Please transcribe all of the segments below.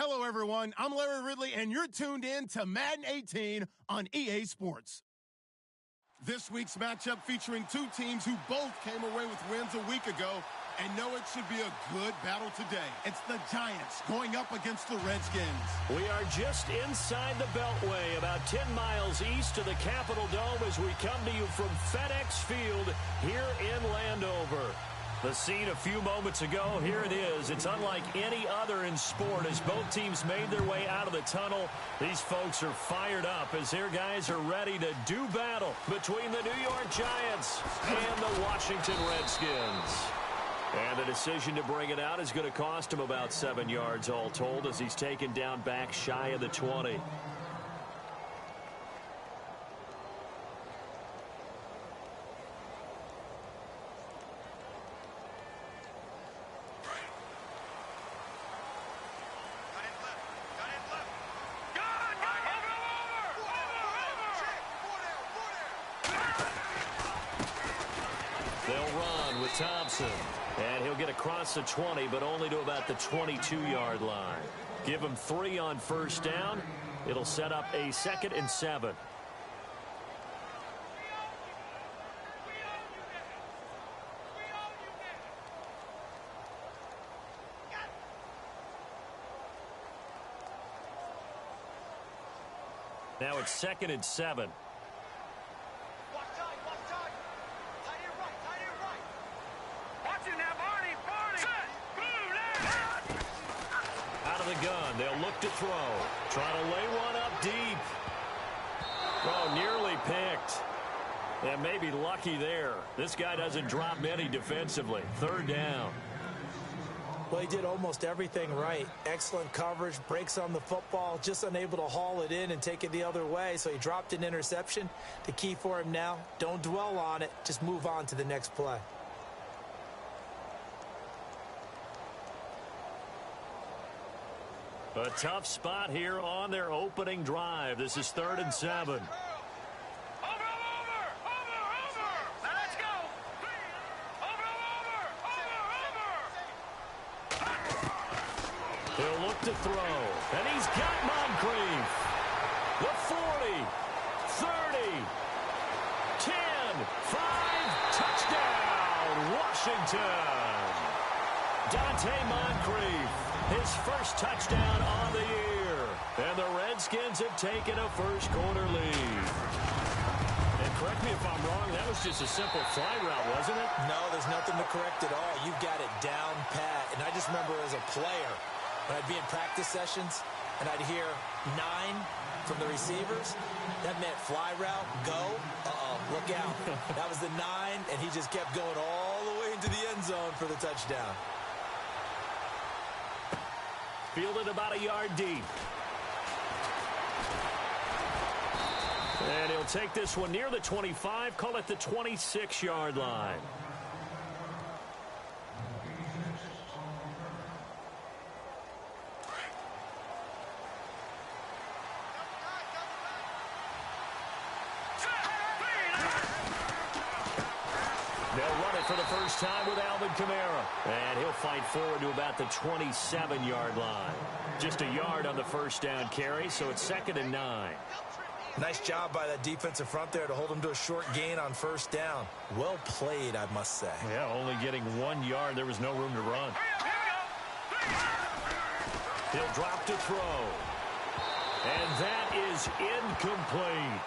Hello, everyone. I'm Larry Ridley, and you're tuned in to Madden 18 on EA Sports. This week's matchup featuring two teams who both came away with wins a week ago and know it should be a good battle today. It's the Giants going up against the Redskins. We are just inside the Beltway, about 10 miles east of the Capitol Dome as we come to you from FedEx Field here in Landover. The scene a few moments ago, here it is. It's unlike any other in sport as both teams made their way out of the tunnel. These folks are fired up as their guys are ready to do battle between the New York Giants and the Washington Redskins. And the decision to bring it out is going to cost him about 7 yards all told as he's taken down back shy of the 20. Thompson, and he'll get across the 20, but only to about the 22-yard line. Give him 3 on first down. It'll set up a 2nd and 7. Now it's 2nd and 7. Gun. They'll look to throw. Trying to lay one up deep. Oh, nearly picked. And maybe lucky there. This guy doesn't drop many defensively. 3rd down. Well, he did almost everything right. Excellent coverage, breaks on the football, just unable to haul it in and take it the other way, so he dropped an interception. The key for him now, don't dwell on it. Just move on to the next play. A tough spot here on their opening drive. This is 3rd and 7. Over. Now let's go. Over. He'll look to throw. And he's got Moncrief. The 40. 30. 10. 5. Touchdown. Washington. Dante Moncrief. His first touchdown on the year. And the Redskins have taken a first-quarter lead. And correct me if I'm wrong, that was just a simple fly route, wasn't it? No, there's nothing to correct at all. You've got it down pat. And I just remember as a player, when I'd be in practice sessions, and I'd hear 9 from the receivers, that meant fly route, go, look out. That was the 9, and he just kept going all the way into the end zone for the touchdown. Fielded about a yard deep. And he'll take this one near the 25, call it the 26-yard line. For the first time with Alvin Kamara. And he'll fight forward to about the 27-yard line. Just a yard on the first down carry, so it's 2nd and 9. Nice job by that defensive front there to hold him to a short gain on first down. Well played, I must say. Yeah, only getting 1 yard. There was no room to run. He'll drop to throw. And that is incomplete.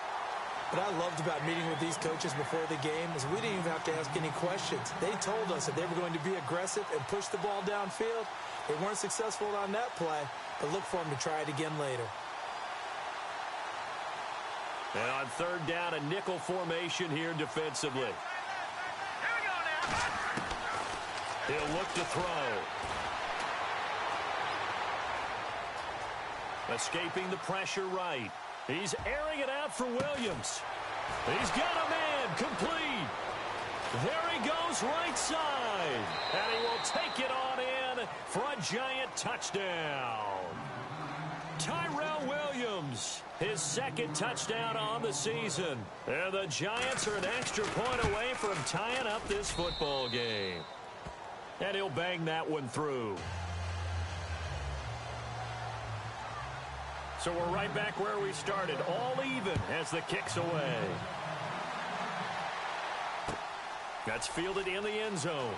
What I loved about meeting with these coaches before the game is we didn't even have to ask any questions. They told us that they were going to be aggressive and push the ball downfield. They weren't successful on that play, but look for them to try it again later. And on 3rd down, a nickel formation here defensively. Here we go now. He'll look to throw. Escaping the pressure right. He's airing it out for Williams. He's got a man complete. There he goes right side. And he will take it on in for a giant touchdown. Tyrell Williams, his 2nd touchdown on the season. And the Giants are an extra point away from tying up this football game. And he'll bang that one through. So we're right back where we started, all even as the kick's away. That's fielded in the end zone.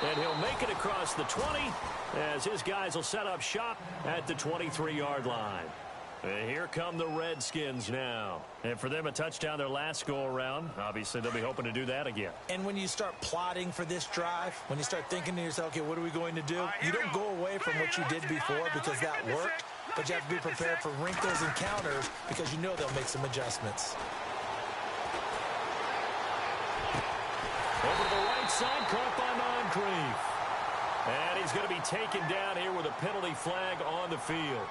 And he'll make it across the 20 as his guys will set up shop at the 23-yard line. And here come the Redskins now. And for them, a touchdown their last go-around. Obviously, they'll be hoping to do that again. And when you start plotting for this drive, when you start thinking to yourself, okay, what are we going to do? You don't go away from what you did before because that worked, but you have to be prepared for wrinkles and counters because you know they'll make some adjustments. Over to the right side, caught by Moncrief. And he's going to be taken down here with a penalty flag on the field.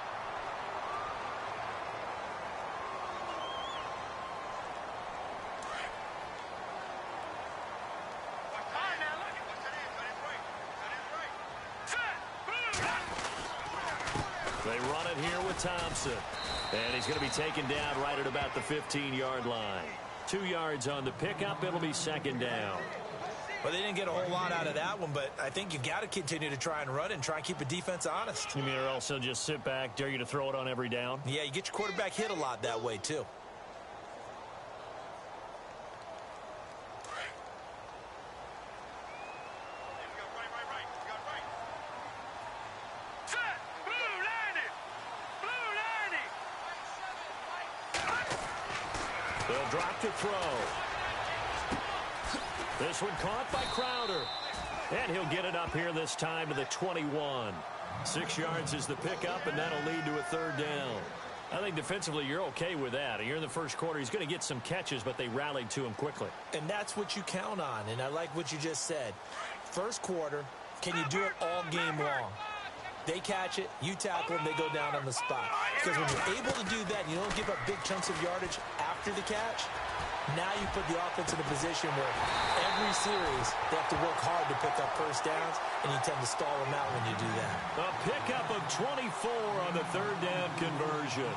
They run it here with Thompson. And he's going to be taken down right at about the 15-yard line. 2 yards on the pickup. It'll be second down. Well, they didn't get a whole lot out of that one, but I think you got to continue to try and run and try and keep the defense honest. You mean or also just sit back, dare you to throw it on every down? Yeah, you get your quarterback hit a lot that way, too. They'll drop to throw. This one caught by Crowder. And he'll get it up here this time to the 21. 6 yards is the pickup, and that'll lead to a third down. I think defensively you're okay with that. You're in the first quarter. He's going to get some catches, but they rallied to him quickly. And that's what you count on, and I like what you just said. First quarter, can you do it all game long? They catch it, you tackle them, they go down on the spot. Because when you're able to do that and you don't give up big chunks of yardage after the catch, now you put the offense in a position where every series they have to work hard to pick up first downs, and you tend to stall them out when you do that. A pickup of 24 on the third down conversion.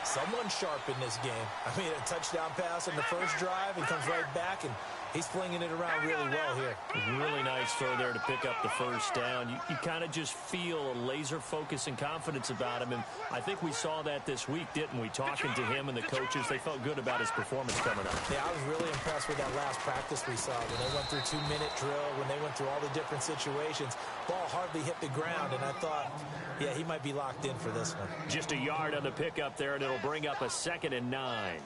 Someone sharp in this game. I mean, a touchdown pass on the first drive and comes right back, and he's flinging it around really well here. Really nice throw there to pick up the first down. You kind of just feel a laser focus and confidence about him, and I think we saw that this week, didn't we? Talking to him and the coaches, they felt good about his performance coming up. Yeah, I was really impressed with that last practice we saw when they went through 2-minute drill, when they went through all the different situations. Ball hardly hit the ground, and I thought, yeah, he might be locked in for this one. Just a yard on the pickup there, and it'll bring up a 2nd and 9.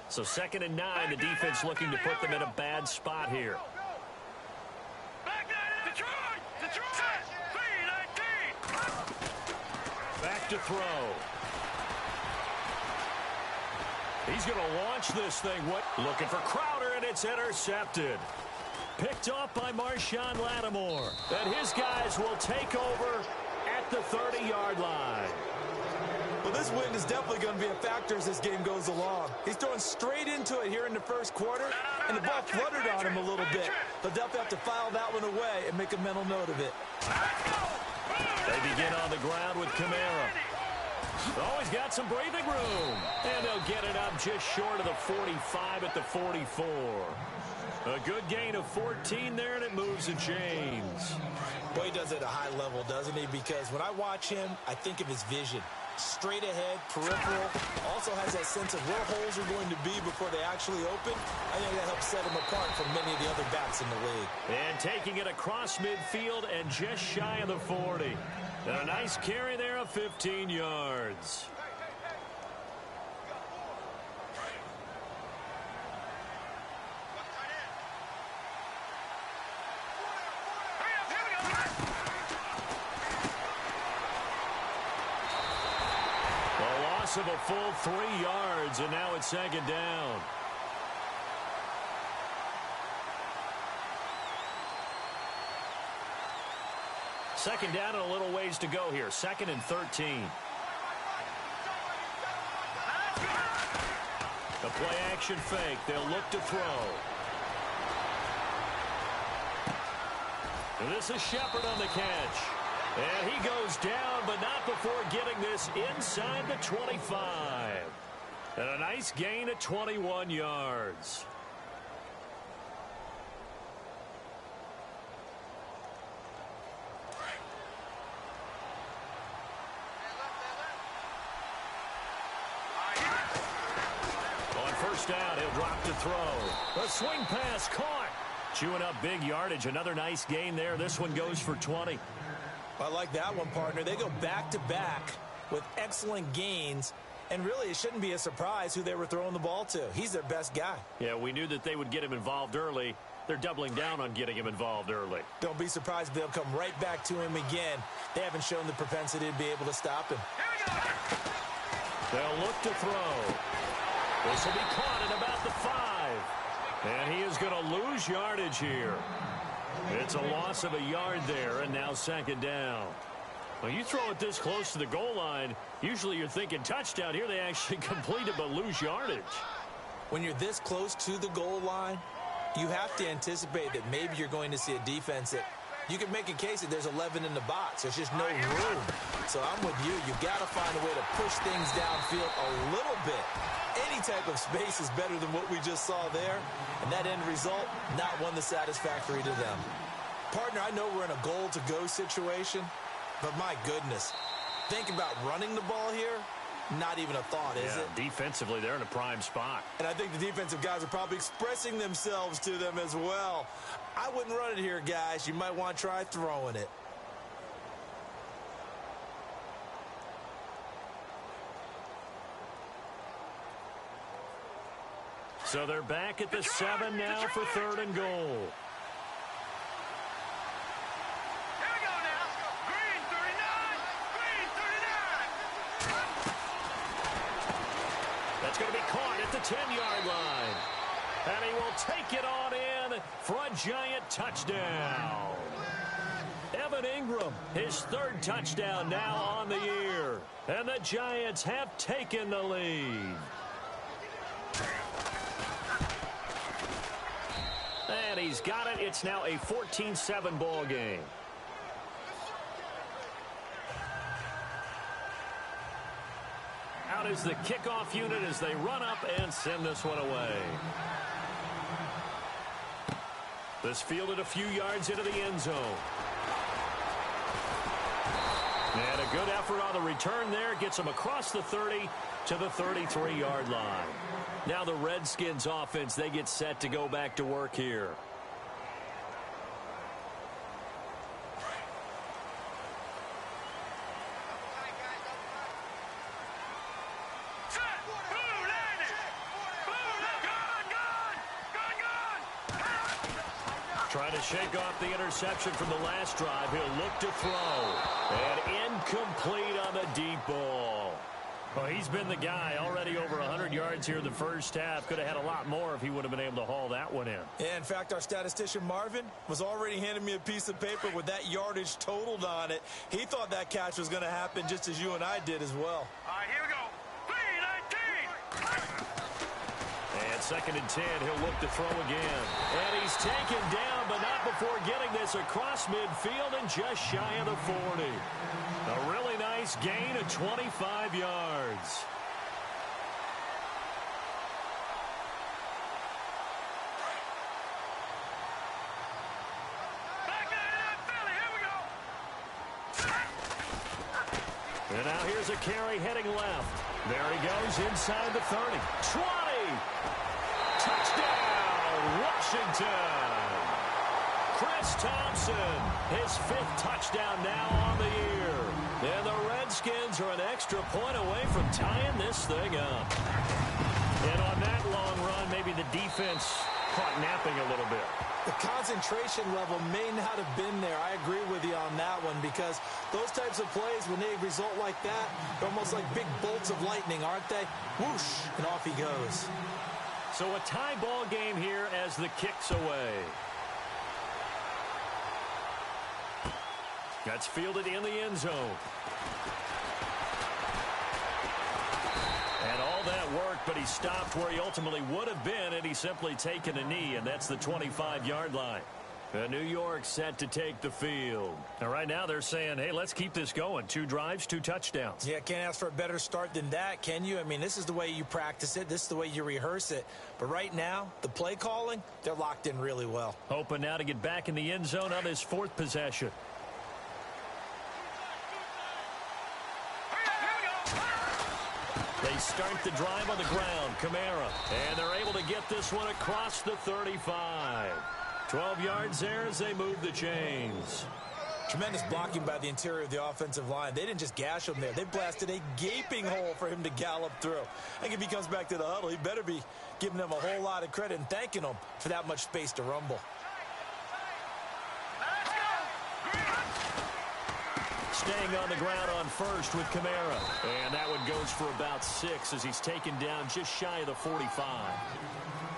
So 2nd and 9, the defense looking to put them in a bad spot here. Back to throw. He's going to launch this thing. Looking for Crowder, and it's intercepted. Picked off by Marshawn Lattimore. And his guys will take over at the 30-yard line. Well, this win is definitely going to be a factor as this game goes along. He's throwing straight into it here in the first quarter, and the ball fluttered on him a little bit. He'll definitely have to file that one away and make a mental note of it. They begin on the ground with Kamara. Oh, he's got some breathing room. And they'll get it up just short of the 45 at the 44. A good gain of 14 there, and it moves and chains. Boy, he does it at a high level, doesn't he? Because when I watch him, I think of his vision. Straight ahead, peripheral, also has that sense of where holes are going to be before they actually open. I think that helps set him apart from many of the other backs in the league. And taking it across midfield and just shy of the 40. And a nice carry there of 15 yards. Of a full 3 yards, and now it's 2nd down. Second down and a little ways to go here. 2nd and 13. The play action fake. They'll look to throw. And this is Shepard on the catch. And he goes down, but not before getting this inside the 25. And a nice gain of 21 yards. first down. He'll drop to throw. A swing pass caught. Chewing up big yardage. Another nice gain there. This one goes for 20. I like that one, partner. They go back-to-back with excellent gains. And really, it shouldn't be a surprise who they were throwing the ball to. He's their best guy. Yeah, we knew that they would get him involved early. They're doubling down on getting him involved early. Don't be surprised if they'll come right back to him again. They haven't shown the propensity to be able to stop him. They'll look to throw. This will be caught at about the 5. And he is going to lose yardage here. It's a loss of a yard there, and now second down. Well, you throw it this close to the goal line, usually you're thinking touchdown. Here they actually complete it but lose yardage. When you're this close to the goal line, you have to anticipate that maybe you're going to see a defense that you can make a case that there's 11 in the box. There's just no room. So I'm with you. You've got to find a way to push things downfield a little bit. Any type of space is better than what we just saw there. And that end result, not one that's satisfactory to them. Partner, I know we're in a goal-to-go situation, but my goodness, think about running the ball here. Not even a thought, is it? Defensively, they're in a prime spot. And I think the defensive guys are probably expressing themselves to them as well. I wouldn't run it here, guys. You might want to try throwing it. So they're back at the 7 now for 3rd and goal. That's going to be caught at the 10-yard line. And he will take it on in for a giant touchdown. Evan Ingram, his 3rd touchdown now on the year. And the Giants have taken the lead. And he's got it. It's now a 14-7 ball game. Out is the kickoff unit as they run up and send this one away. This fielded a few yards into the end zone. And a good effort on the return there. Gets them across the 30 to the 33-yard line. Now the Redskins offense, they get set to go back to work here. Trying to shake off the interception from the last drive. He'll look to throw. And incomplete on the deep ball. Well, he's been the guy already over 100 yards here in the first half. Could have had a lot more if he would have been able to haul that one in. Yeah, in fact, our statistician Marvin was already handing me a piece of paper with that yardage totaled on it. He thought that catch was going to happen just as you and I did as well. All right, here we go. 3-19. And 2nd and 10, he'll look to throw again. And he's taken down, but not before getting this across midfield and just shy of the 40. A really nice gain of 25 yards. Back in Philly. Here we go. And now here's a carry heading left. There he goes inside the 30. 20. Touchdown, Washington. Chris Thompson, his 5th touchdown now on the year. And the Redskins are an extra point away from tying this thing up. And on that long run, maybe the defense caught napping a little bit. The concentration level may not have been there. I agree with you on that one because those types of plays, when they result like that, they're almost like big bolts of lightning, aren't they? Whoosh, and off he goes. So a tie ball game here as the kick's away. That's fielded in the end zone. And all that worked, but he stopped where he ultimately would have been, and he's simply taken a knee, and that's the 25-yard line. New York set to take the field. And right now they're saying, hey, let's keep this going. 2 drives, 2 touchdowns. Yeah, can't ask for a better start than that, can you? I mean, this is the way you practice it. This is the way you rehearse it. But right now, the play calling, they're locked in really well. Hoping now to get back in the end zone on his 4th possession. They start the drive on the ground. Kamara. And they're able to get this one across the 35. 12 yards there as they move the chains. Tremendous blocking by the interior of the offensive line. They didn't just gash him there. They blasted a gaping hole for him to gallop through. I think if he comes back to the huddle, he better be giving them a whole lot of credit and thanking them for that much space to rumble. Staying on the ground on first with Kamara. And that one goes for about 6 as he's taken down just shy of the 45.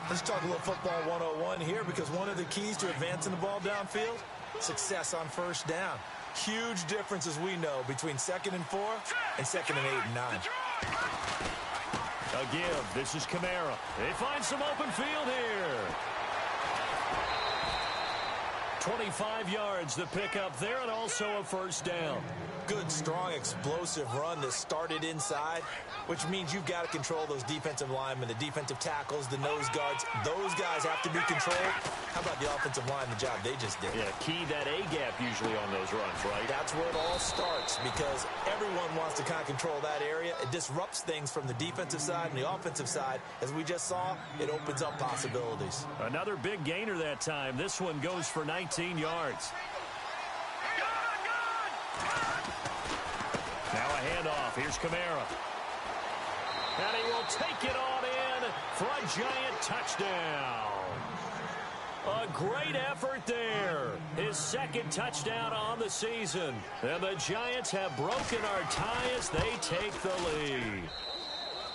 Let's talk a little football 101 here, because one of the keys to advancing the ball downfield, success on first down. Huge difference, as we know, between 2nd and 4 and 2nd and 8 and 9. A give. This is Kamara. They find some open field here. 25 yards the pickup there, and also a first down. Good, strong, explosive run that started inside, which means you've got to control those defensive linemen, the defensive tackles, the nose guards. Those guys have to be controlled. How about the offensive line, the job they just did? Yeah, key that A-gap usually on those runs, right? That's where it all starts, because everyone wants to kind of control that area. It disrupts things from the defensive side and the offensive side. As we just saw, it opens up possibilities. Another big gainer that time. This one goes for 19 yards. Now a handoff. Here's Kamara. And he will take it on in for a giant touchdown. A great effort there. His 2nd touchdown on the season. And the Giants have broken our tie as they take the lead.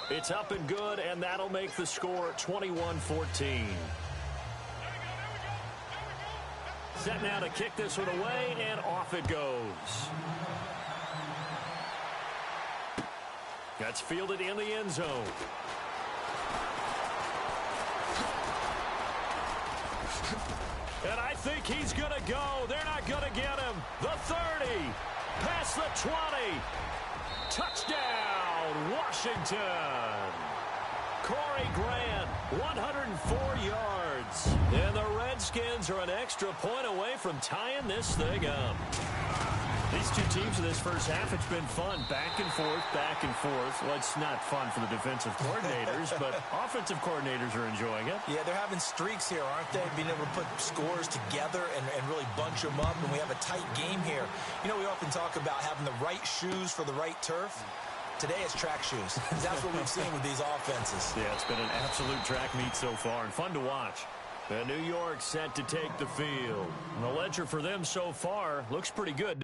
It's up and good, and that'll make the score 21-14. Set now to kick this one away, and off it goes. That's fielded in the end zone. And I think he's going to go. They're not going to get him. The 30. Past the 20. Touchdown, Washington. Corey Grant, 104 yards. And the Redskins are an extra point away from tying this thing up. These two teams in this first half, it's been fun. Back and forth, back and forth. Well, it's not fun for the defensive coordinators, but offensive coordinators are enjoying it. Yeah, they're having streaks here, aren't they? Being able to put scores together and really bunch them up, and we have a tight game here. You know, we often talk about having the right shoes for the right turf. Today it's track shoes. That's what we've seen with these offenses. Yeah, it's been an absolute track meet so far, and fun to watch. And New York set to take the field. And the ledger for them so far looks pretty good.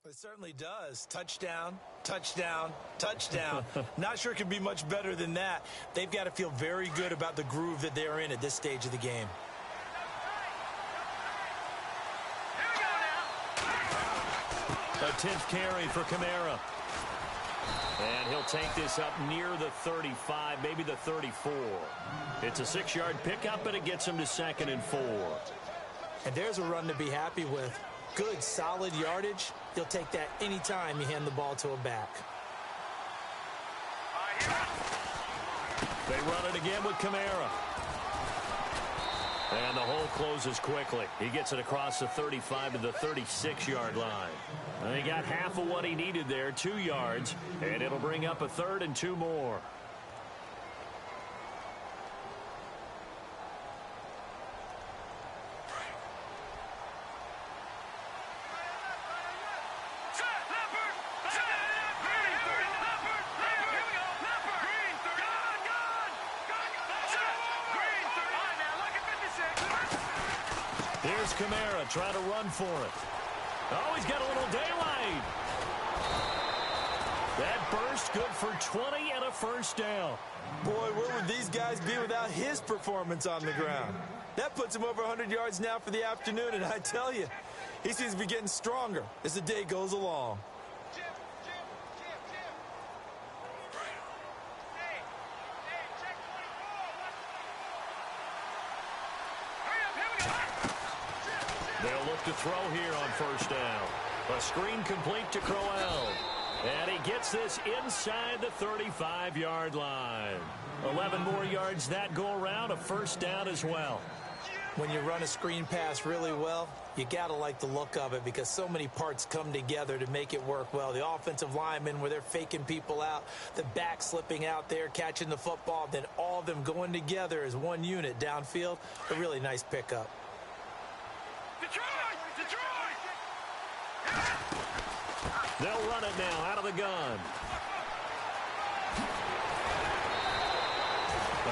It certainly does. Touchdown, touchdown, touchdown. Not sure it can be much better than that. They've got to feel very good about the groove that they're in at this stage of the game. A 10th carry for Kamara. And he'll take this up near the 35, maybe the 34. It's a 6-yard pickup, and it gets him to 2nd and 4. And there's a run to be happy with. Good, solid yardage. He'll take that anytime you hand the ball to a back. They run it again with Kamara. And the hole closes quickly. He gets it across the 35 to the 36-yard line. And he got half of what he needed there, 2 yards, and it'll bring up a 3rd and 2 more. Here's Kamara trying to run for it. Oh, he's got a little daylight. That burst good for 20 and a first down. Boy, where would these guys be without his performance on the ground? That puts him over 100 yards now for the afternoon, and I tell you, he seems to be getting stronger as the day goes along. They'll look to throw here on first down. A screen complete to Crowell. And he gets this inside the 35-yard line. 11 more yards that go around, a first down as well. When you run a screen pass really well, you got to like the look of it because so many parts come together to make it work well. The offensive linemen where they're faking people out, the back slipping out there, catching the football, then all of them going together as one unit downfield. A really nice pickup. Detroit! They'll run it now out of the gun.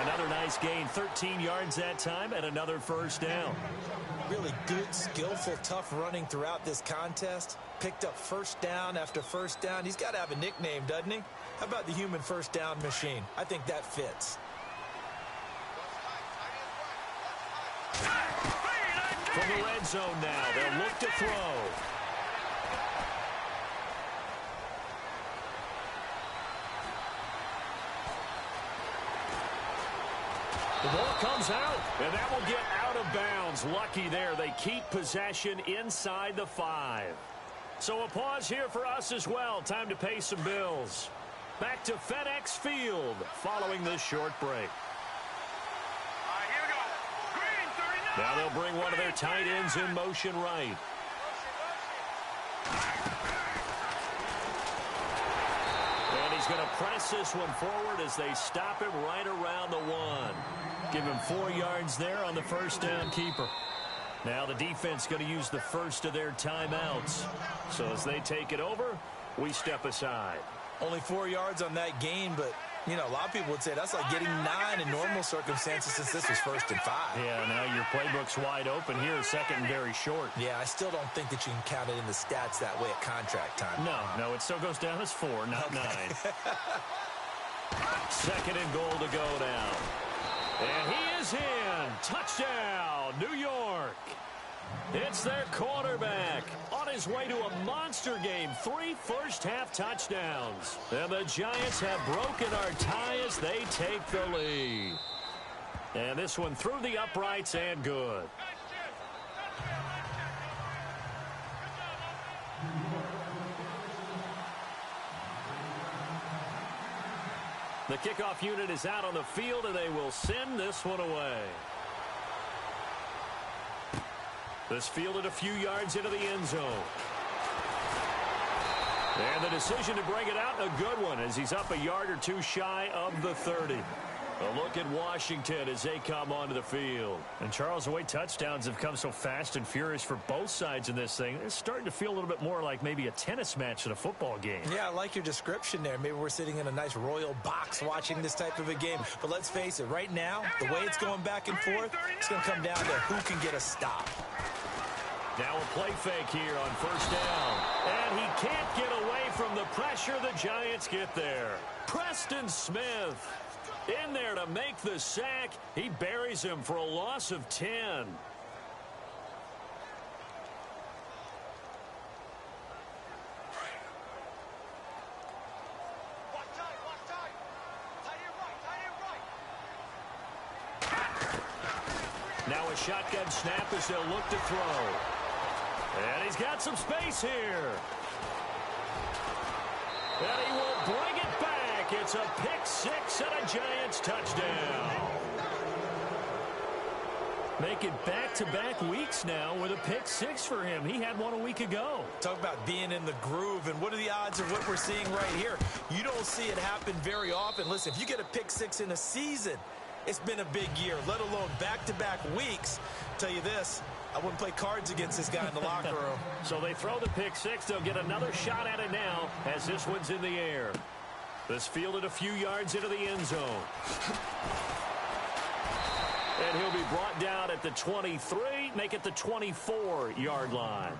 Another nice gain, 13 yards that time, and another first down. Really good, skillful, tough running throughout this contest. Picked up first down after first down. He's got to have a nickname, doesn't he? How about the human first down machine? I think that fits. From the red zone now, they'll look to throw. The ball comes out, and that will get out of bounds. Lucky there. They keep possession inside the 5. So a pause here for us as well. Time to pay some bills. Back to FedEx Field following this short break. Here we go. Green, 39. Now they'll bring one of their tight ends in motion right. And he's going to press this one forward as they stop him right around the 1. Give him 4 yards there on the first down keeper. Now the defense going to use the first of their timeouts. So as they take it over, we step aside. Only 4 yards on that gain, but, you know, a lot of people would say that's like getting 9 in normal circumstances since this was 1st and 5. Yeah, now your playbook's wide open here, second and very short. Yeah, I still don't think that you can count it in the stats that way at contract time. No, it still goes down as 4, not 9. Second and goal to go now. And he is in. Touchdown, New York. It's their quarterback on his way to a monster game. 3 first-half touchdowns. And the Giants have broken our tie as they take the lead. And this one through the uprights and good. The kickoff unit is out on the field, and they will send this one away. This fielded a few yards into the end zone. And the decision to bring it out, a good one, as he's up a yard or 2 shy of the 30. A look at Washington as they come onto the field. And, Charles, the way touchdowns have come so fast and furious for both sides in this thing, it's starting to feel a little bit more like maybe a tennis match than a football game. Yeah, I like your description there. Maybe we're sitting in a nice royal box watching this type of a game. But let's face it, right now, the way it's going back and forth, it's going to come down to who can get a stop. Now a play fake here on first down. And he can't get away from the pressure. The Giants get there. Preston Smith in there to make the sack. He buries him for a loss of 10. Now a shotgun snap as they'll look to throw. And he's got some space here. And he will bring it back. It's a pick 6 and a Giants touchdown. Make it back-to-back weeks now with a pick 6 for him. He had one a week ago. Talk about being in the groove, and what are the odds of what we're seeing right here? You don't see it happen very often. Listen, if you get a pick 6 in a season, it's been a big year, let alone back-to-back weeks. Tell you this, I wouldn't play cards against this guy in the locker room. So they throw the pick 6. They'll get another shot at it now as this one's in the air. This fielded a few yards into the end zone. And he'll be brought down at the 23, make it the 24-yard line.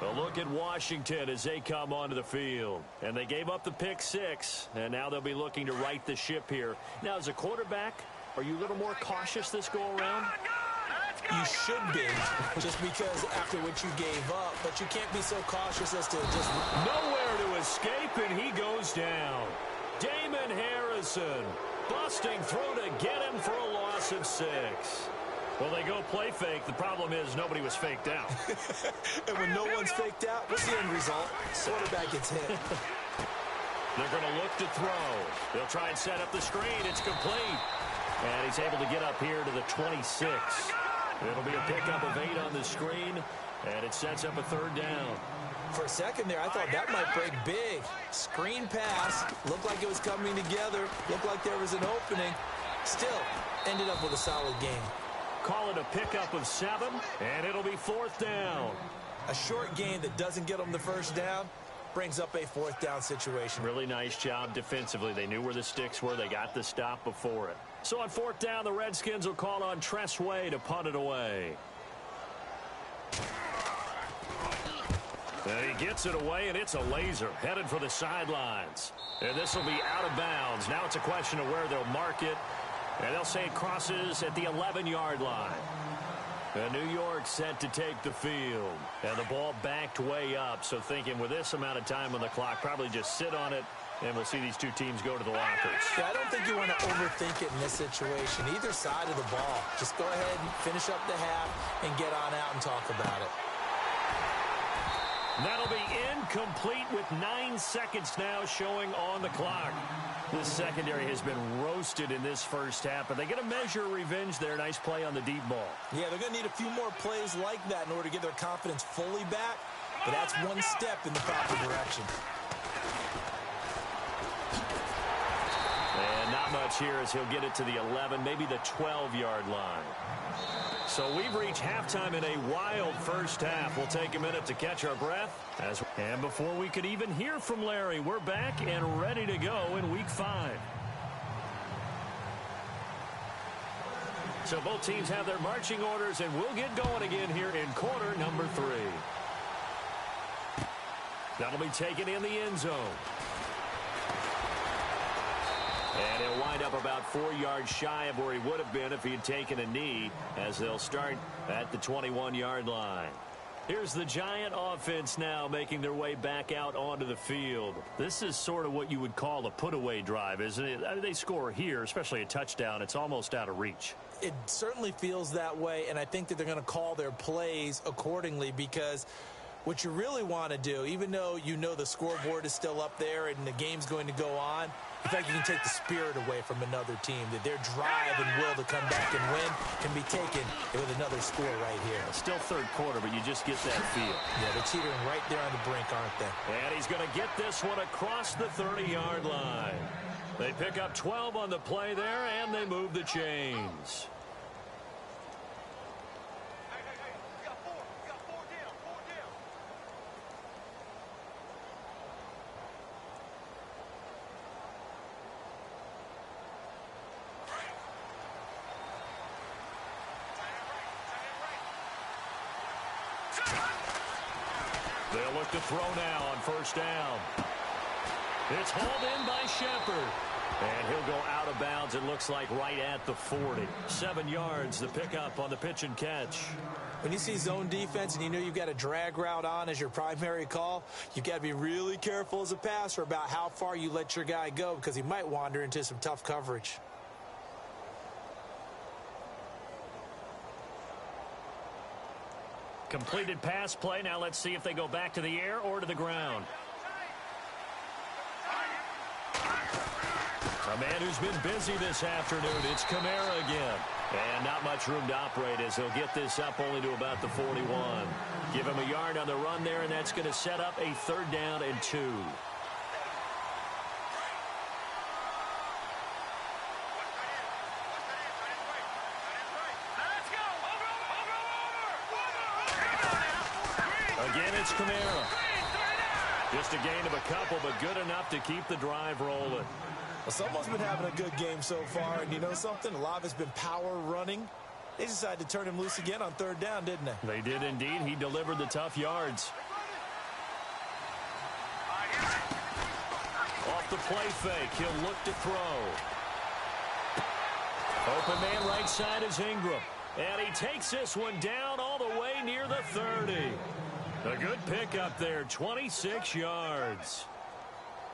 A look at Washington as they come onto the field. And they gave up the pick 6, and now they'll be looking to right the ship here. Now, as a quarterback, are you a little more cautious this go-around? You should be, just because after what you gave up. But you can't be so cautious as to just... Nowhere to escape, and he goes down. Damon Harrison busting through to get him for a loss of 6. Well, they go play fake. The problem is nobody was faked out. And when no one's faked out, what's the end result? Quarterback gets hit. They're going to look to throw. They'll try and set up the screen. It's complete. And he's able to get up here to the 26. It'll be a pickup of 8 on the screen, and it sets up a third down. For a second there, I thought that might break big. Screen pass. Looked like it was coming together. Looked like there was an opening. Still, ended up with a solid game. Call it a pickup of 7, and it'll be 4th down. A short game that doesn't get them the first down brings up a 4th down situation. Really nice job defensively. They knew where the sticks were. They got the stop before it. So on 4th down, the Redskins will call on Tressway to punt it away. And he gets it away, and it's a laser headed for the sidelines. And this will be out of bounds. Now it's a question of where they'll mark it. And they'll say it crosses at the 11-yard line. And New York set to take the field. And the ball backed way up. So thinking with this amount of time on the clock, probably just sit on it. And we'll see these two teams go to the lockers. Yeah, I don't think you want to overthink it in this situation. Either side of the ball. Just go ahead and finish up the half and get on out and talk about it. That'll be incomplete with 9 seconds now showing on the clock. This secondary has been roasted in this first half, but they get a measure of revenge there. Nice play on the deep ball. Yeah, they're going to need a few more plays like that in order to get their confidence fully back, but that's one step in the proper direction. And not much here as he'll get it to the 11, maybe the 12-yard line. So we've reached halftime in a wild first half. We'll take a minute to catch our breath. And before we could even hear from Larry, we're back and ready to go in Week 5. So both teams have their marching orders, and we'll get going again here in quarter number 3. That'll be taken in the end zone. And he'll wind up about 4 yards shy of where he would have been if he had taken a knee, as they'll start at the 21-yard line. Here's the Giant offense now making their way back out onto the field. This is sort of what you would call a put-away drive, isn't it? I mean, they score here, especially a touchdown. It's almost out of reach. It certainly feels that way, and I think that they're going to call their plays accordingly, because what you really want to do, even though you know the scoreboard is still up there and the game's going to go on, in fact, you can take the spirit away from another team, that their drive and will to come back and win can be taken with another score right here. Still third quarter, but you just get that feel. Yeah, they're teetering right there on the brink, aren't they? And he's going to get this one across the 30-yard line. They pick up 12 on the play there, and they move the chains. They'll look to throw now on first down. It's hauled in by Shepard. And he'll go out of bounds, it looks like, right at the 40. 7 yards, the pickup on the pitch and catch. When you see zone defense and you know you've got a drag route on as your primary call, you've got to be really careful as a passer about how far you let your guy go, because he might wander into some tough coverage. Completed pass play. Now let's see if they go back to the air or to the ground. A man who's been busy this afternoon. It's Kamara again. And not much room to operate as he'll get this up only to about the 41. Give him a yard on the run there, and that's going to set up a 3rd down and 2. Again, it's Kamara. Just a gain of a couple, but good enough to keep the drive rolling. Well, someone's been having a good game so far, and you know something? A lot of it's been power running. They decided to turn him loose again on 3rd down, didn't they? They did indeed. He delivered the tough yards. Off the play fake, he'll look to throw. Open man right side is Ingram. And he takes this one down all the way near the 30. A good pickup there, 26 yards.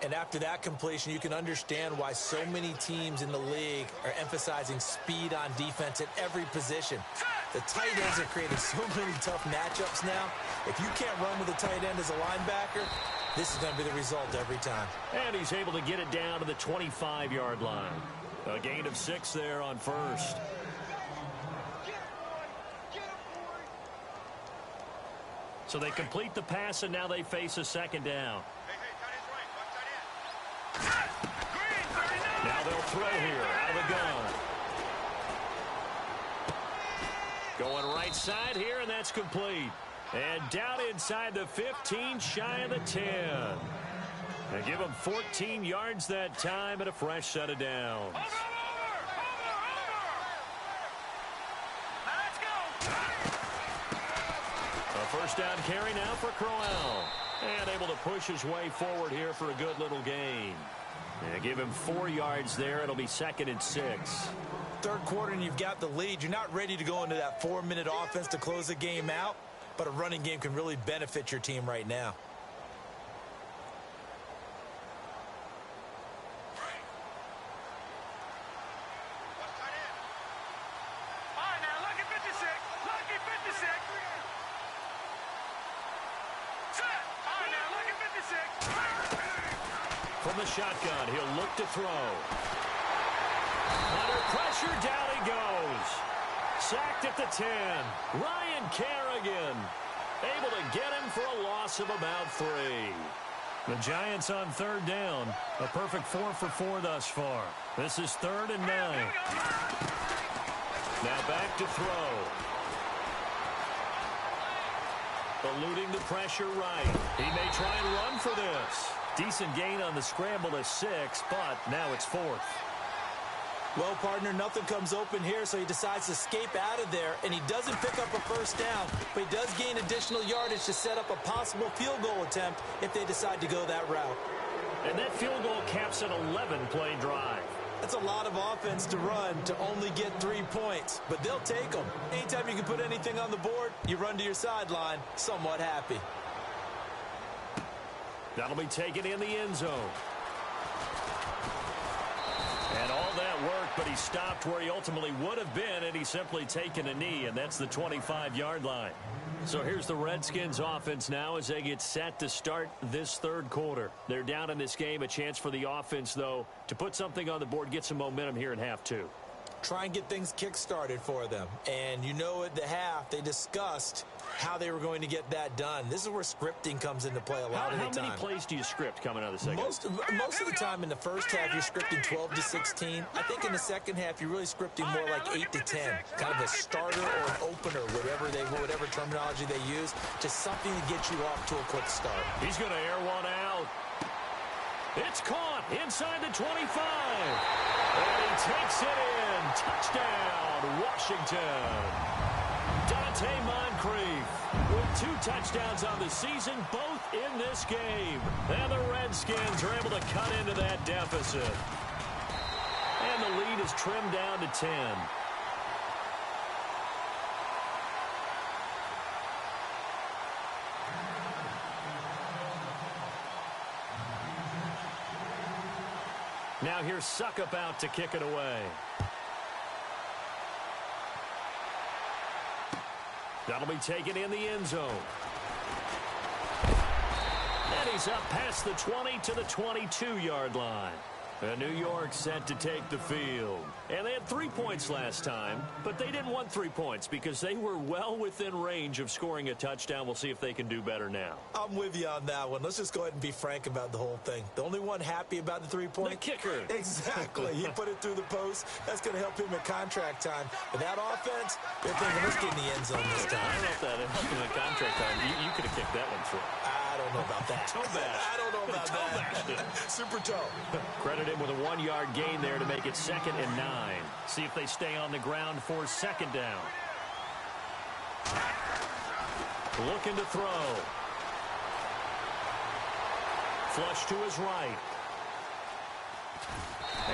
And after that completion, you can understand why so many teams in the league are emphasizing speed on defense at every position. The tight ends are creating so many tough matchups now. If you can't run with a tight end as a linebacker, this is going to be the result every time. And he's able to get it down to the 25-yard line. A gain of 6 there on first. So they complete the pass, and now they face a second down. Now they'll throw here out of the gun. Going right side here, and that's complete. And down inside the 15, shy of the 10. They give them 14 yards that time and a fresh set of downs. A first down carry now for Crowell. And able to push his way forward here for a good little gain. And give him 4 yards there. It'll be 2nd and 6. Third quarter and you've got the lead. You're not ready to go into that 4-minute offense to close the game out, but a running game can really benefit your team right now. From the shotgun, he'll look to throw. Under pressure, down he goes. Sacked at the 10. Ryan Kerrigan able to get him for a loss of about 3. The Giants on third down. A perfect 4 for 4 thus far. This is 3rd and 9. Now back to throw. Eluding the pressure right. He may try and run for this. Decent gain on the scramble to 6, but now it's 4th. Well, partner, nothing comes open here, so he decides to escape out of there, and he doesn't pick up a first down, but he does gain additional yardage to set up a possible field goal attempt if they decide to go that route. And that field goal caps an 11-play drive. That's a lot of offense to run to only get 3 points, but they'll take them. Anytime you can put anything on the board, you run to your sideline somewhat happy. That'll be taken in the end zone. And all that worked, but he stopped where he ultimately would have been, and he's simply taken a knee, and that's the 25-yard line. So here's the Redskins offense now as they get set to start this third quarter. They're down in this game. A chance for the offense, though, to put something on the board, get some momentum here in half 2. Try and get things kick-started for them. And you know at the half, they discussed how they were going to get that done. This is where scripting comes into play a lot of the time. How many plays do you script coming out of the second? Most of the time in the first half, you're scripting 12 to 16. I think in the second half, you're really scripting more like 8 to 10. Kind of a starter or an opener, whatever terminology they use. Just something to get you off to a quick start. He's going to air one out. It's caught inside the 25. And he takes it in. Touchdown, Washington. Dante Moncrief with 2 touchdowns on the season, both in this game. And the Redskins are able to cut into that deficit. And the lead is trimmed down to 10. Now here's Suckup out to kick it away. That'll be taken in the end zone. And he's up past the 20 to the 22-yard line. And New York set to take the field. And they had 3 points last time, but they didn't want 3 points because they were well within range of scoring a touchdown. We'll see if they can do better now. I'm with you on that one. Let's just go ahead and be frank about the whole thing. The only one happy about the 3-point? The kicker. Exactly. He put it through the post. That's going to help him at contract time. But that offense, they're thinking, let's get in the end zone this time. I don't know if that helped him at contract time. You could have kicked that one through. I don't know about that. Toe bash. I don't know about that. Super toe. Credit him with a 1-yard gain there to make it 2nd and 9. See if they stay on the ground for second down. Looking to throw. Flush to his right.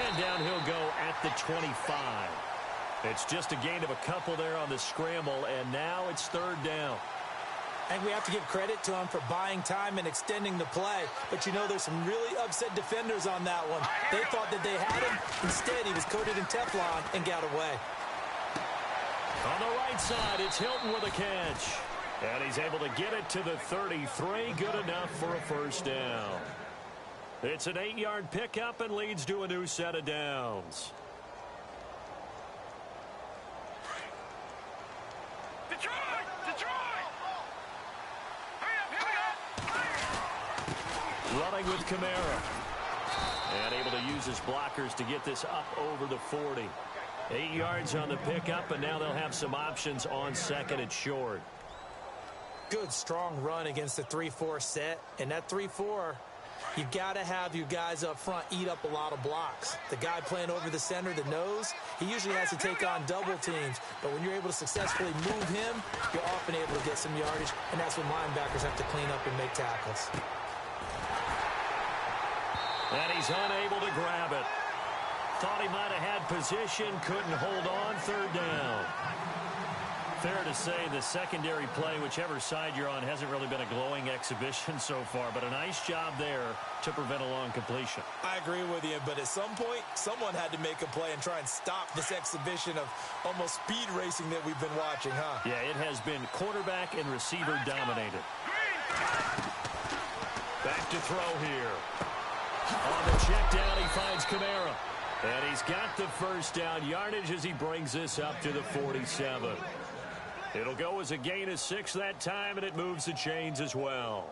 And down he'll go at the 25. It's just a gain of a couple there on the scramble, and now it's 3rd down. I think we have to give credit to him for buying time and extending the play. But, you know, there's some really upset defenders on that one. They thought that they had him. Instead, he was coated in Teflon and got away. On the right side, it's Hilton with a catch. And he's able to get it to the 33. Good enough for a first down. It's an 8-yard pickup and leads to a new set of downs. Detroit! Detroit! Hurry up, here we go! Running with Kamara. And able to use his blockers to get this up over the 40. 8 yards on the pickup, and now they'll have some options on second and short. Good, strong run against the 3-4 set. And that 3-4, you've got to have your guys up front eat up a lot of blocks. The guy playing over the center, the nose, he usually has to take on double teams. But when you're able to successfully move him, you're often able to get some yardage, and that's when linebackers have to clean up and make tackles. And he's unable to grab it. Thought he might have had position, couldn't hold on, third down. Fair to say the secondary play, whichever side you're on, hasn't really been a glowing exhibition so far, but a nice job there to prevent a long completion. I agree with you, but at some point, someone had to make a play and try and stop this exhibition of almost speed racing that we've been watching, huh? Yeah, it has been quarterback and receiver dominated. Back to throw here. On the check down, he finds Kamara. And he's got the first down yardage as he brings this up to the 47. It'll go as a gain of 6 that time, and it moves the chains as well.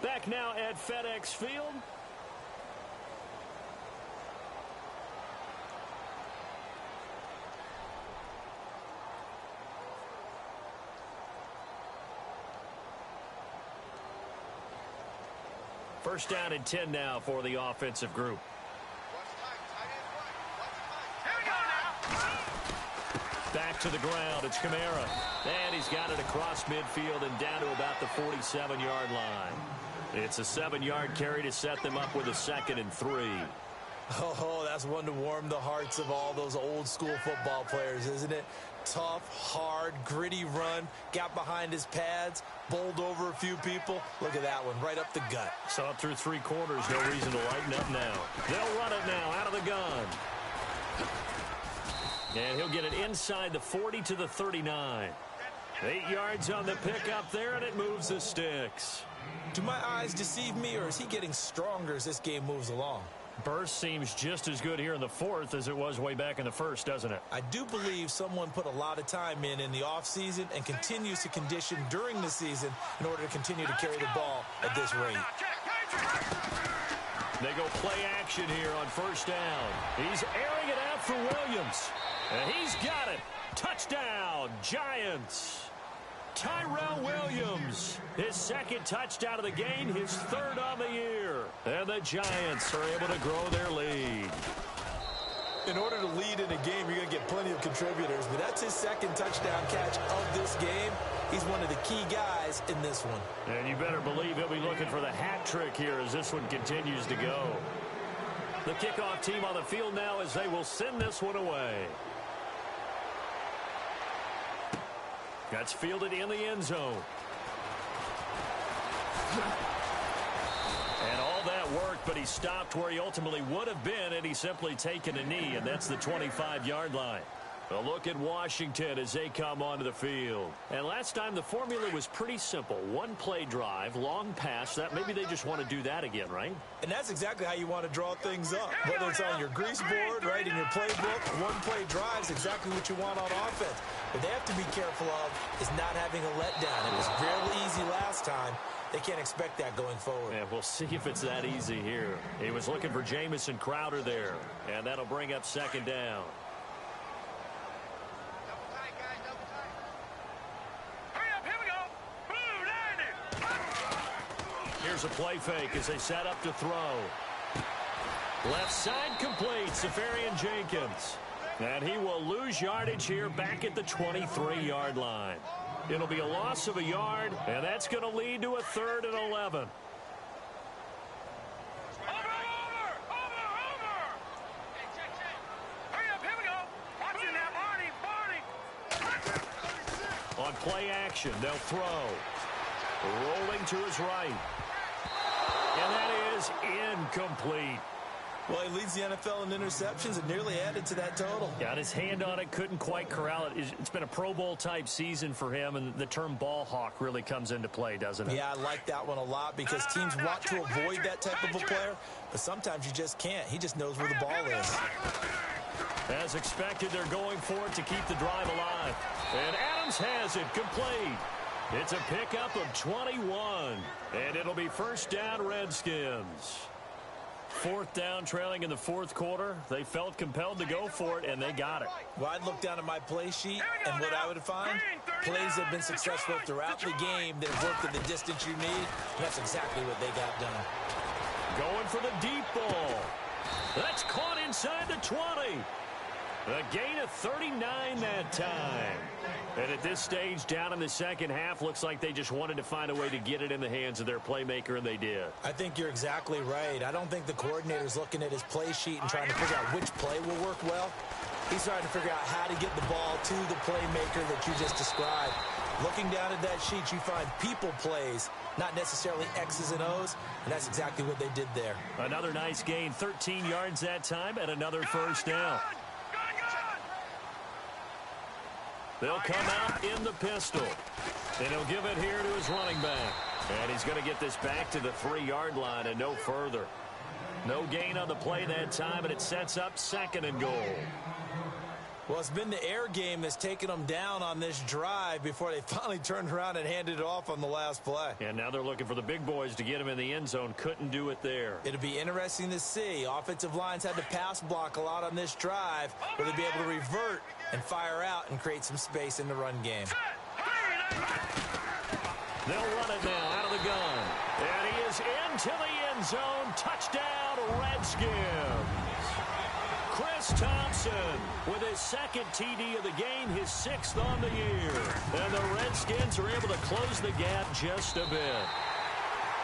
Back now at FedEx Field. First down and 10 now for the offensive group. Back to the ground. It's Kamara. And he's got it across midfield and down to about the 47-yard line. It's a 7-yard carry to set them up with a 2nd and 3. Oh, that's one to warm the hearts of all those old school football players, isn't it? Tough, hard, gritty run, got behind his pads, bowled over a few people. Look at that one, right up the gut. Saw it through 3 quarters, no reason to lighten up now. They'll run it now out of the gun. And he'll get it inside the 40 to the 39. 8 yards on the pickup there, and it moves the sticks. Do my eyes deceive me, or is he getting stronger as this game moves along? Burst seems just as good here in the 4th as it was way back in the 1st, doesn't it? I do believe someone put a lot of time in the offseason and continues to condition during the season in order to continue to carry the ball at this rate. They go play action here on first down. He's airing it out for Williams. And he's got it. Touchdown, Giants. Tyrell Williams, his 2nd touchdown of the game, his 3rd on the year. And the Giants are able to grow their lead. In order to lead in a game, you're going to get plenty of contributors, but that's his 2nd touchdown catch of this game. He's one of the key guys in this one. And you better believe he'll be looking for the hat trick here as this one continues to go. The kickoff team on the field now as they will send this one away. That's fielded in the end zone. And all that worked, but he stopped where he ultimately would have been, and he's simply taken a knee, and that's the 25-yard line. A look at Washington as they come onto the field. And last time the formula was pretty simple. 1-play drive, long pass. That maybe they just want to do that again, right? And that's exactly how you want to draw things up. Whether it's on your grease board, right, in your playbook, 1-play drive is exactly what you want on offense. What they have to be careful of is not having a letdown. It was fairly easy last time. They can't expect that going forward. Yeah, we'll see if it's that easy here. He was looking for Jamison Crowder there, and that'll bring up 2nd down. Here's a play fake as they set up to throw. Left side complete, Safarian Jenkins. And he will lose yardage here back at the 23-yard line. It'll be a loss of a yard, and that's going to lead to a 3rd and 11. On play action, they'll throw. Rolling to his right. And that is incomplete. Well, he leads the NFL in interceptions and nearly added to that total. Got his hand on it, couldn't quite corral it. It's been a Pro Bowl-type season for him, and the term ball hawk really comes into play, doesn't it? Yeah, I like that one a lot because teams want to avoid that type of a player, but sometimes you just can't. He just knows where the ball is. As expected, they're going for it to keep the drive alive. And Adams has it complete. It's a pickup of 21, and it'll be first down, Redskins. Fourth down, trailing in the fourth quarter. They felt compelled to go for it, and they got it. Well, I'd look down at my play sheet, and what I would find, plays that have been successful throughout the game that have worked at the distance you need, and that's exactly what they got done. Going for the deep ball. That's caught inside the 20. A gain of 39 that time. And at this stage, down in the second half, looks like they just wanted to find a way to get it in the hands of their playmaker, and they did. I think you're exactly right. I don't think the coordinator's looking at his play sheet and trying to figure out which play will work well. He's trying to figure out how to get the ball to the playmaker that you just described. Looking down at that sheet, you find people plays, not necessarily X's and O's, and that's exactly what they did there. Another nice gain, 13 yards that time, and another first down. They'll come out in the pistol, and he'll give it here to his running back. And he's going to get this back to the 3-yard line and no further. No gain on the play that time, and it sets up second and goal. Well, it's been the air game that's taken them down on this drive before they finally turned around and handed it off on the last play. And now they're looking for the big boys to get him in the end zone. Couldn't do it there. It'll be interesting to see. Offensive lines had to pass block a lot on this drive. Will they be able to revert and fire out and create some space in the run game? They'll run it now out of the gun. And he is into the end zone. Touchdown, Redskins. Chris Thompson with his second TD of the game, his 6th on the year. And the Redskins are able to close the gap just a bit.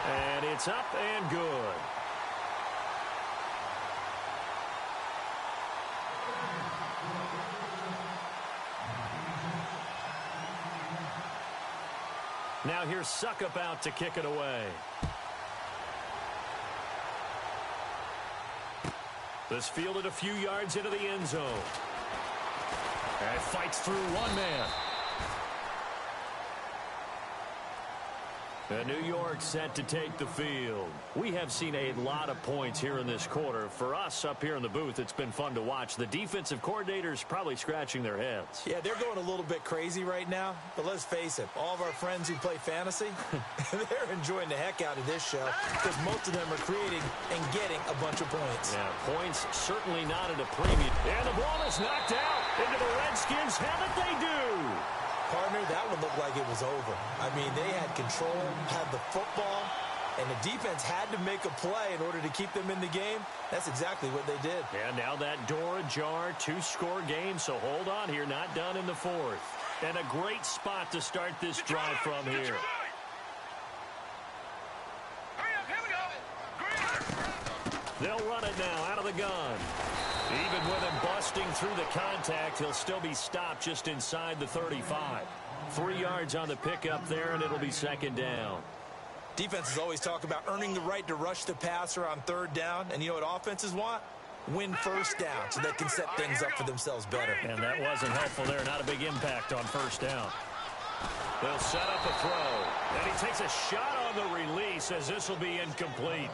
And it's up and good. Now here's Suckup out to kick it away. This fielded a few yards into the end zone. And fights through one man. And New York set to take the field. We have seen a lot of points here in this quarter. For us up here in the booth, it's been fun to watch. The defensive coordinators probably scratching their heads. Yeah, they're going a little bit crazy right now. But let's face it, all of our friends who play fantasy, they're enjoying the heck out of this show because most of them are creating and getting a bunch of points. Yeah, points certainly not at a premium. And the ball is knocked out into the Redskins. How did they do? Partner, that one looked like it was over. I mean, they had control, had the football, and the defense had to make a play in order to keep them in the game. That's exactly what they did. And now that door ajar, 2-score game, so hold on here, not done in the fourth. And a great spot to start this drive from here. They'll run it now out of the gun. Even with him busting through the contact, he'll still be stopped just inside the 35. 3 yards on the pickup there, and it'll be second down. Defenses always talk about earning the right to rush the passer on third down. And you know what offenses want? Win first down so they can set things up for themselves better. And that wasn't helpful there. Not a big impact on first down. They'll set up a throw. And he takes a shot on the release as this will be incomplete.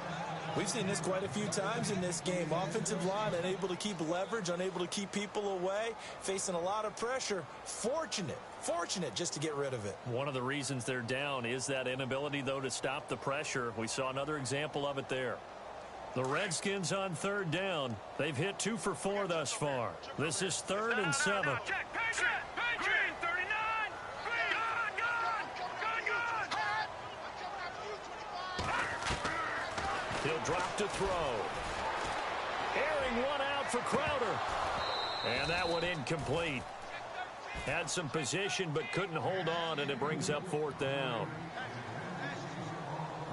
We've seen this quite a few times in this game. Offensive line unable to keep leverage, unable to keep people away, facing a lot of pressure. Fortunate just to get rid of it. One of the reasons they're down is that inability, though, to stop the pressure. We saw another example of it there. The Redskins on third down. They've hit 2 for 4 thus far. This is 3rd and 7. He'll drop to throw. Airing one out for Crowder. And that one incomplete. Had some position but couldn't hold on, and it brings up 4th down.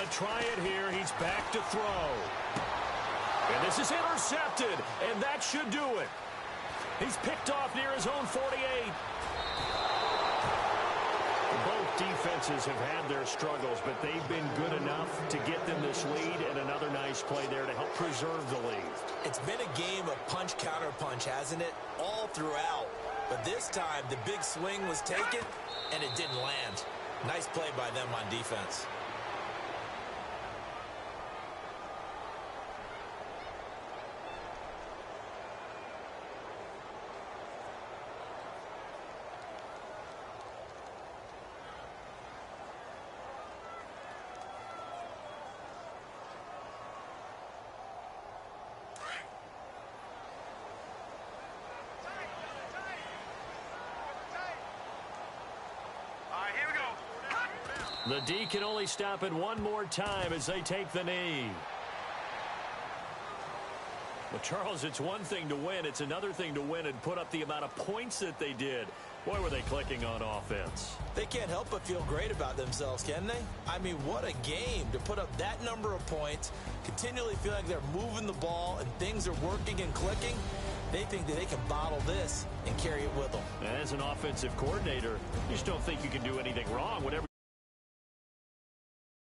Gonna try it here. He's back to throw. And this is intercepted, and that should do it. He's picked off near his own 48. Both defenses have had their struggles, but they've been good enough to get them this lead, and another nice play there to help preserve the lead. It's been a game of punch-counterpunch, hasn't it? All throughout. But this time, the big swing was taken, and it didn't land. Nice play by them on defense. The D can only stop it one more time as they take the knee. Well, Charles, it's one thing to win. It's another thing to win and put up the amount of points that they did. Boy, were they clicking on offense. They can't help but feel great about themselves, can they? I mean, what a game to put up that number of points, continually feel like they're moving the ball and things are working and clicking. They think that they can bottle this and carry it with them. As an offensive coordinator, you just don't think you can do anything wrong. Whatever